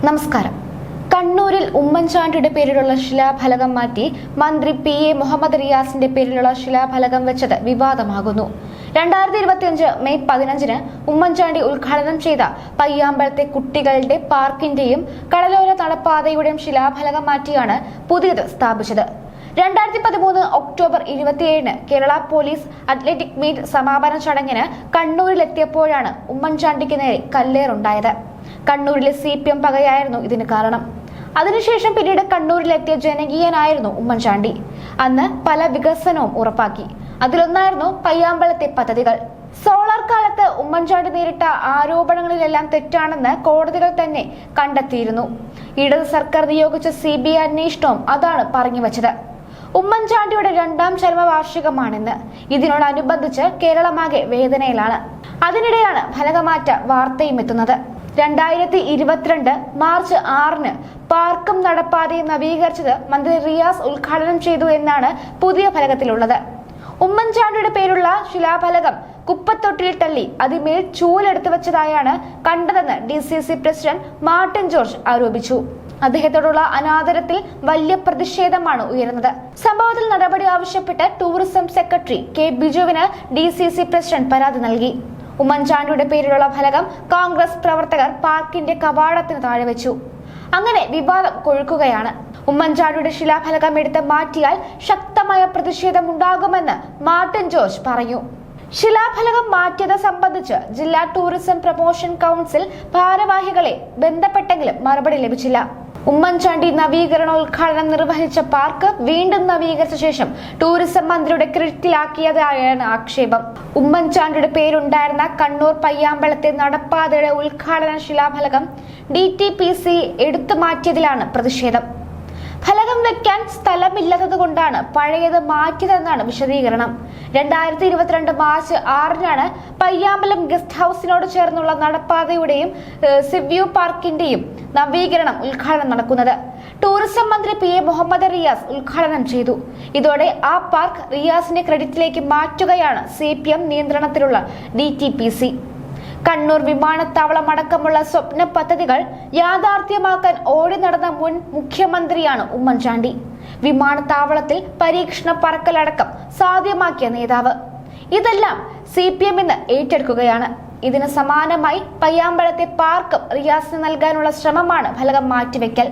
നമസ്കാരം. കണ്ണൂരിൽ ഉമ്മൻചാണ്ടിയുടെ പേരിലുള്ള ശിലാഫലകം മാറ്റി മന്ത്രി PA മുഹമ്മദ് റിയാസിന്റെ പേരിലുള്ള ശിലാഫലകം വെച്ചത് വിവാദമാകുന്നു. 2025 മെയ് 15 ഉമ്മൻചാണ്ടി ഉദ്ഘാടനം ചെയ്ത പയ്യാമ്പലത്തെ കുട്ടികളുടെ പാർക്കിന്റെയും കടലോര നടപ്പാതയുടെയും ശിലാഫലകം മാറ്റിയാണ് പുതിയത് സ്ഥാപിച്ചത്. 2013 October 27 Kerala police athletic meet സമാപന ചടങ്ങിന് കണ്ണൂരിലെത്തിയപ്പോഴാണ് ഉമ്മൻചാണ്ടിക്ക് നേരെ കല്ലേറുണ്ടായത്. കണ്ണൂരിലെ CPM പകയായിരുന്നു ഇതിന് കാരണം. അതിനുശേഷം പിന്നീട് കണ്ണൂരിലെത്തിയ ജനകീയനായിരുന്നു ഉമ്മൻചാണ്ടി. അന്ന് പല വികസനവും ഉറപ്പാക്കി. അതിലൊന്നായിരുന്നു പയ്യാമ്പലത്തെ പദ്ധതികൾ. സോളാർ കാലത്ത് ഉമ്മൻചാണ്ടി നേരിട്ട ആരോപണങ്ങളിലെല്ലാം തെറ്റാണെന്ന് കോടതികൾ തന്നെ കണ്ടെത്തിയിരുന്നു. ഇടത് സർക്കാർ നിയോഗിച്ച CBI അന്വേഷണവും അതാണ് പറഞ്ഞു വച്ചത്. ഉമ്മൻചാണ്ടിയുടെ 2ാം ചരമവാർഷികമാണിന്ന്. ഇതിനോടനുബന്ധിച്ച് കേരളമാകെ വേദനയിലാണ്. അതിനിടെയാണ് ഫലകമാറ്റ വാർത്തയും എത്തുന്നത്. 2022 മാർച്ച് 6 പാർക്കും നടപ്പാതയും നവീകരിച്ചത് മന്ത്രി റിയാസ് ഉദ്ഘാടനം ചെയ്തു എന്നാണ് പുതിയ ഫലകത്തിലുള്ളത്. ഉമ്മൻചാണ്ടിയുടെ പേരുള്ള ശിലാഫലകം കുപ്പത്തൊട്ടിൽ തള്ളി അതിമേൽ ചൂലെടുത്തു വെച്ചതായാണ് കണ്ടതെന്ന് DCC പ്രസിഡന്റ് മാർട്ടിൻ ജോർജ് ആരോപിച്ചു. അദ്ദേഹത്തോടുള്ള അനാദരത്തിൽ വലിയ പ്രതിഷേധമാണ് ഉയർന്നത്. സംഭവത്തിൽ നടപടി ആവശ്യപ്പെട്ട് tourism secretary K ബിജുവിന് DCC president പരാതി നൽകി. ഉമ്മൻചാണ്ടിയുടെ പേരിലുള്ള ഫലകം കോൺഗ്രസ് പ്രവർത്തകർ പാർക്കിന്റെ കവാടത്തിന് താഴെ വെച്ചു. അങ്ങനെ വിവാദം കൊഴുക്കുകയാണ്. ഉമ്മൻചാണ്ടിയുടെ ശിലാഫലകം എടുത്ത് മാറ്റിയാൽ ശക്തമായ പ്രതിഷേധം ഉണ്ടാകുമെന്ന് മാർട്ടിൻ ജോർജ് പറഞ്ഞു. ശിലാഫലകം മാറ്റിയത് സംബന്ധിച്ച് ജില്ലാ ടൂറിസം പ്രൊമോഷൻ കൗൺസിൽ ഭാരവാഹികളെ ബന്ധപ്പെട്ടെങ്കിലും മറുപടി ലഭിച്ചില്ല. ഉമ്മൻചാണ്ടി നവീകരണോദ്ഘാടനം നിർവഹിച്ച പാർക്ക് വീണ്ടും നവീകരിച്ച ശേഷം ടൂറിസം മന്ത്രിയുടെ ക്രെഡിറ്റിലാക്കിയതായാണ് ആക്ഷേപം. ഉമ്മൻചാണ്ടിയുടെ പേരുണ്ടായിരുന്ന കണ്ണൂർ പയ്യാമ്പലത്തെ നടപ്പാതയുടെ ഉദ്ഘാടന ശിലാഫലകം DTPC എടുത്തു മാറ്റിയതിലാണ് പ്രതിഷേധം. ഫലകം വെക്കാൻ സ്ഥലമില്ലാത്തതുകൊണ്ടാണ് പഴയത് മാറ്റിയതെന്നാണ് വിശദീകരണം. 2022 മാർച്ച് 6 പയ്യാമ്പലം ഗസ്റ്റ് ഹൌസിനോട് ചേർന്നുള്ള നടപ്പാതയുടെയും സിവ്യൂ പാർക്കിന്റെയും നവീകരണം ഉദ്ഘാടനം നടക്കുന്നത്. ടൂറിസം മന്ത്രി PA മുഹമ്മദ് റിയാസ് ഉദ്ഘാടനം ചെയ്തു. ഇതോടെ ആ പാർക്ക് റിയാസിന്റെ ക്രെഡിറ്റിലേക്ക് മാറ്റുകയാണ് CPM നിയന്ത്രണത്തിലുള്ള DTPC. കണ്ണൂർ വിമാനത്താവളം അടക്കമുള്ള സ്വപ്ന പദ്ധതികൾ യാഥാർത്ഥ്യമാക്കാൻ ഓടി നടന്ന മുൻ മുഖ്യമന്ത്രിയാണ് ഉമ്മൻചാണ്ടി. വിമാനത്താവളത്തിൽ പരീക്ഷണ പറക്കലടക്കം സാധ്യമാക്കിയ നേതാവ്. ഇതെല്ലാം CPM ഇന്ന് ഏറ്റെടുക്കുകയാണ്. ഇതിന് സമാനമായി പയ്യാമ്പലത്തെ പാർക്കും റിയാസിന് നൽകാനുള്ള ശ്രമമാണ് ഫലകം മാറ്റിവെക്കൽ.